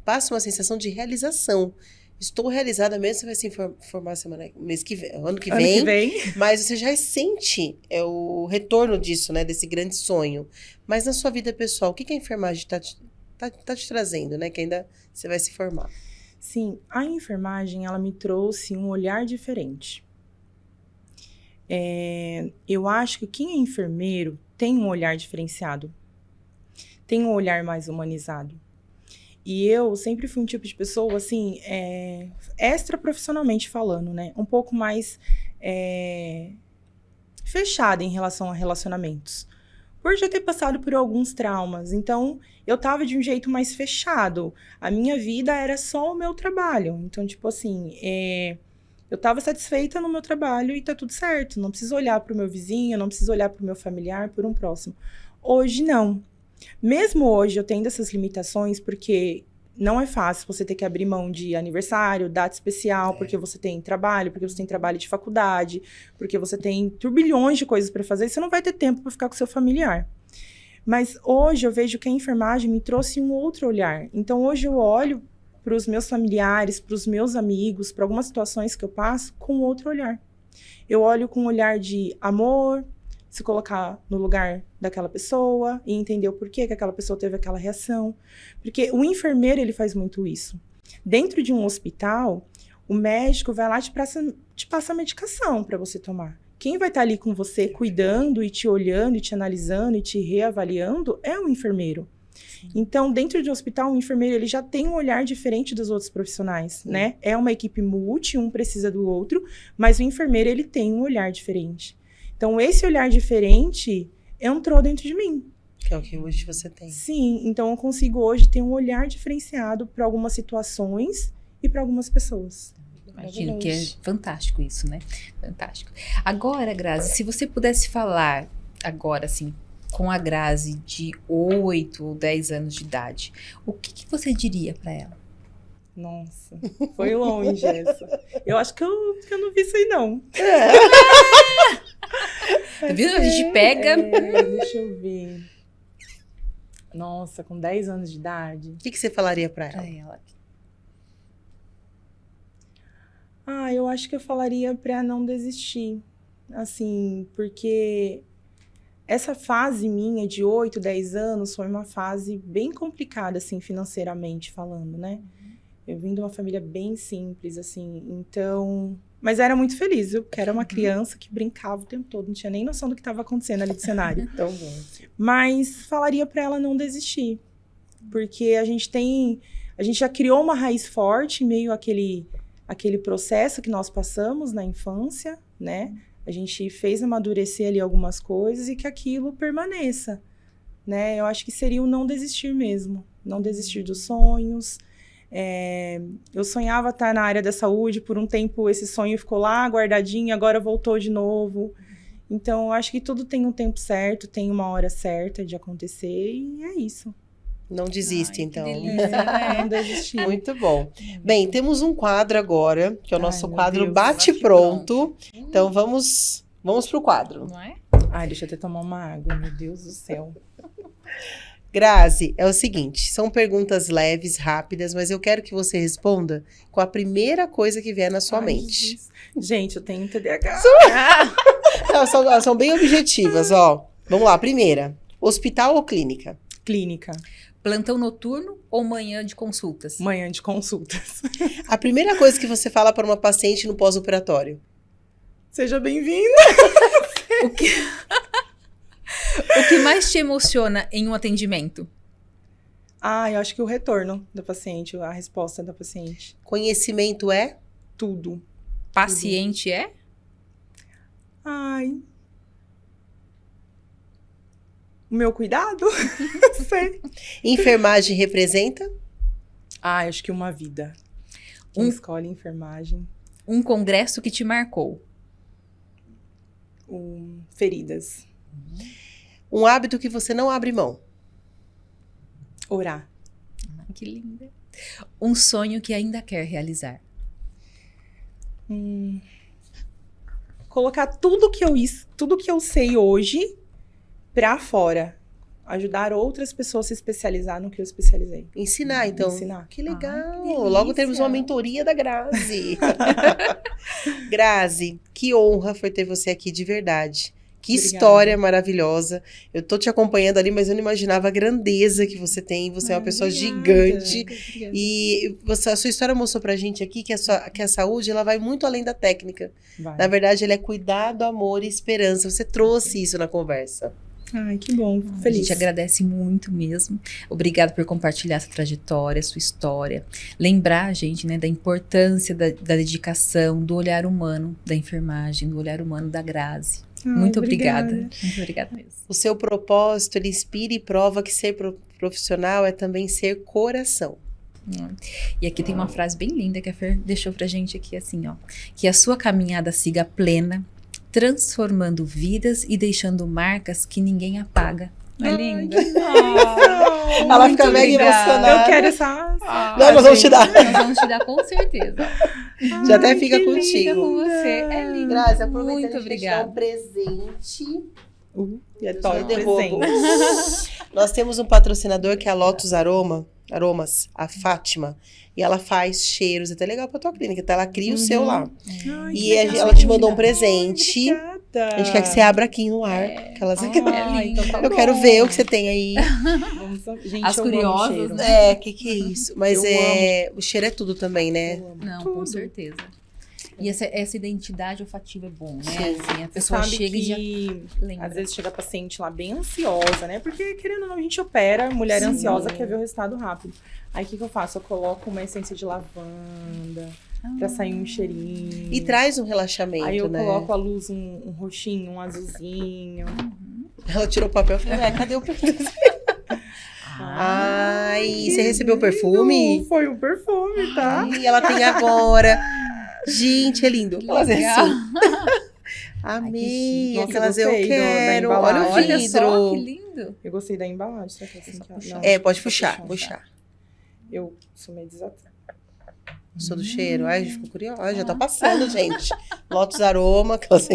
passa uma sensação de realização. Estou realizada mesmo, você vai se formar ano que vem, mas você já sente o retorno disso, né, desse grande sonho. Mas na sua vida pessoal, o que a enfermagem tá te trazendo, né, que ainda você vai se formar? Sim, a enfermagem, ela me trouxe um olhar diferente. Eu acho que quem é enfermeiro tem um olhar diferenciado, tem um olhar mais humanizado. E eu sempre fui um tipo de pessoa, assim, extra profissionalmente falando, né? Um pouco mais fechada em relação a relacionamentos. Por já ter passado por alguns traumas. Então, eu tava de um jeito mais fechado. A minha vida era só o meu trabalho. Então, tipo assim, eu tava satisfeita no meu trabalho e tá tudo certo. Não preciso olhar pro meu vizinho, não preciso olhar pro meu familiar, por um próximo. Hoje, não. Mesmo hoje, eu tendo essas limitações, porque não é fácil você ter que abrir mão de aniversário, data especial, porque você tem trabalho de faculdade, porque você tem turbilhões de coisas para fazer, e você não vai ter tempo para ficar com seu familiar. Mas hoje eu vejo que a enfermagem me trouxe um outro olhar. Então hoje eu olho para os meus familiares, para os meus amigos, para algumas situações que eu passo com outro olhar. Eu olho com um olhar de amor, se colocar no lugar daquela pessoa e entender o porquê que aquela pessoa teve aquela reação. Porque o enfermeiro, ele faz muito isso. Dentro de um hospital, o médico vai lá e te passa a medicação para você tomar. Quem vai estar ali com você, cuidando e te olhando, e te analisando, e te reavaliando, é o enfermeiro. Então, dentro de um hospital, o enfermeiro ele já tem um olhar diferente dos outros profissionais, né? É uma equipe multi, um precisa do outro, mas o enfermeiro, ele tem um olhar diferente. Então, esse olhar diferente entrou dentro de mim. Que é o que hoje você tem. Sim, então eu consigo hoje ter um olhar diferenciado para algumas situações e para algumas pessoas. Imagino que é fantástico isso, né? Fantástico. Agora, Grazi, se você pudesse falar agora, assim, com a Grazi de 8 ou 10 anos de idade, o que você diria para ela? Nossa, foi longe essa. Eu acho que eu não vi isso aí, não. Tá vendo? A gente pega... deixa eu ver. Nossa, com 10 anos de idade. O que você falaria para ela? Pra ela. Eu acho que eu falaria para não desistir. Assim, porque essa fase minha de 8, 10 anos foi uma fase bem complicada, assim, financeiramente falando, né? Eu vim de uma família bem simples, assim, então... Mas era muito feliz, eu era uma criança que brincava o tempo todo, não tinha nem noção do que estava acontecendo ali no cenário. Tão bom. Mas falaria para ela não desistir, porque a gente já criou uma raiz forte, meio aquele processo que nós passamos na infância, né? A gente fez amadurecer ali algumas coisas e que aquilo permaneça, né? Eu acho que seria o não desistir mesmo, não desistir dos sonhos. Eu sonhava estar na área da saúde, por um tempo esse sonho ficou lá guardadinho, agora voltou de novo. Então, eu acho que tudo tem um tempo certo, tem uma hora certa de acontecer e é isso. Não desiste, então. Não desistir. Muito bom. Bem, temos um quadro agora, que é o nosso meu quadro Deus, Bate-Pronto. Então, vamos pro quadro. Não é? Deixa eu até tomar uma água, meu Deus do céu. Grazi, é o seguinte, são perguntas leves, rápidas, mas eu quero que você responda com a primeira coisa que vier na sua mente. Jesus. Gente, eu tenho TDAH. Elas são bem objetivas, ó. Vamos lá, primeira. Hospital ou clínica? Clínica. Plantão noturno ou manhã de consultas? Manhã de consultas. A primeira coisa que você fala para uma paciente no pós-operatório? Seja bem-vinda. O que mais te emociona em um atendimento? Eu acho que o retorno da paciente, a resposta da paciente. Conhecimento é? Tudo. Paciente é? O meu cuidado? Sei. Enfermagem representa? Acho que uma vida. Quem escolhe enfermagem. Um congresso que te marcou? Feridas. Um hábito que você não abre mão? Orar. Que linda. Um sonho que ainda quer realizar? Colocar tudo que eu sei hoje pra fora. Ajudar outras pessoas a se especializar no que eu especializei. Ensinar, então. Ensinar. Que legal. Que Logo temos uma delícia. mentoria da Grazi. Grazi, que honra foi ter você aqui de verdade. Que Obrigada. história maravilhosa. Eu tô te acompanhando ali, mas eu não imaginava a grandeza que você tem. Você é uma pessoa gigante. Obrigada. E a sua história mostrou pra gente aqui que a saúde ela vai muito além da técnica. Vai. Na verdade, ela é cuidado, amor e esperança. Você trouxe isso na conversa. Que bom. Fico A feliz. gente agradece muito mesmo. Obrigada por compartilhar essa trajetória, sua história. Lembrar a gente, né, da importância da dedicação, do olhar humano da enfermagem, do olhar humano da Grazi. Muito obrigada. Muito obrigada mesmo. O seu propósito, ele inspira e prova que ser profissional é também ser coração. E aqui tem uma frase bem linda que a Fer deixou pra gente aqui, assim, ó. Que a sua caminhada siga plena, transformando vidas e deixando marcas que ninguém apaga. Não é linda? Ela fica mega emocionada. Eu quero essa... Não, nós vamos te dar. Nós vamos te dar com certeza. Já até fica Fica contigo. com você. É lindo. Grazi, aproveitando Muito a gente te dar obrigada. um presente. E é Eu top derrubo. presente. Nós temos um patrocinador que é a Lotus Aromas, a Fátima. E ela faz cheiros, é até legal pra tua clínica, tá? Ela cria o seu lá. Ai, E que legal. ela te mandou um presente. Obrigada. A gente quer que você abra aqui no ar. Aquelas... É lindo. então tá Eu quero bom. ver o que você tem aí. Gente, As eu amo curiosas, cheiro. né? Que é isso? Mas Eu o cheiro é tudo também, né? Eu amo Não, tudo. com certeza. E essa identidade olfativa é bom, né? Sim. Assim, a Você pessoa sabe chega e já que lembra. às vezes chega a paciente lá bem ansiosa, né? Porque, querendo ou não, a gente opera, mulher Sim. ansiosa quer ver o resultado rápido. Aí o que eu faço? Eu coloco uma essência de lavanda pra sair um cheirinho. E traz um relaxamento, Aí eu né? coloco a luz, um roxinho, um azulzinho. Ela tirou o papel e falou, cadê o perfume? Ai, você recebeu o perfume? Foi um perfume, tá? Ai, ela tem agora. Gente, é lindo. Que Elas é legal. assim. Amei. Nossa, Aquelas eu eu gostei da quero. Olha embalagem. o Olha vidro. só, que lindo. Eu gostei da embalagem. Será que é assim que ela- não, É, acho pode que puxar, tá. puxar. Eu sou meio desatada. Sou do cheiro. Ai, ficou curiosa. Ai, já tá passando, gente. Lotus Aroma. Aquelas...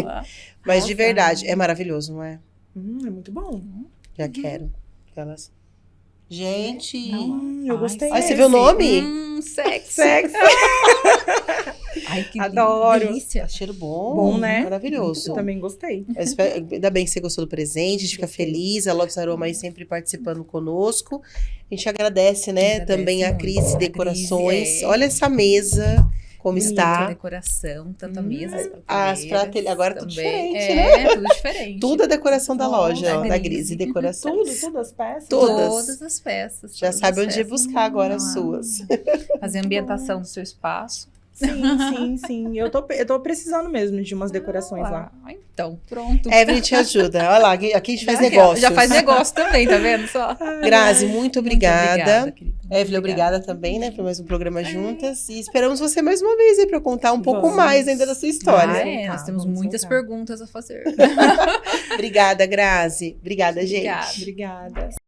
Mas de Nossa. verdade, é maravilhoso, não é? É muito bom. Já quero. Aquelas... Gente. Eu gostei. Ai, você viu o nome? Sexy. Sexy. Ai, que Adoro. delícia. Cheiro bom. Bom, né? Maravilhoso. Eu também gostei. Eu espero- Ainda bem que você gostou do presente, a gente fica feliz. A Lotus Aroma aí sempre participando conosco. A gente agradece, né? Agradece também a muito. Cris A Decorações. Cris, é. Olha essa mesa, como Bonita, A está. decoração, tanto a mesa, as As prateleiras prateleiras. Agora tudo também. diferente, né? Tudo diferente. Tudo a decoração da Nossa, loja, ó, da Gris. Gris. Decorações. Tudo as peças. Todas. Todas as peças. Já todas sabe as onde ir peças. buscar agora as Ah, suas. Fazer a ambientação do seu espaço. Sim. Eu tô precisando mesmo de umas decorações lá. Ah, então, pronto. Evelyn te ajuda. Olha lá, aqui a gente faz Já- negócios. Já faz negócio também, tá vendo só? Grazi, muito obrigada. querida. Evelyn, obrigada também, né, por mais um programa juntas. E esperamos você mais uma vez aí para contar um pouco Vamos. mais ainda da sua história. Ah, é, nós Tá, temos vamos muitas voltar. perguntas a fazer. Obrigada, Grazi. Obrigada, gente. Obrigada. Obrigada.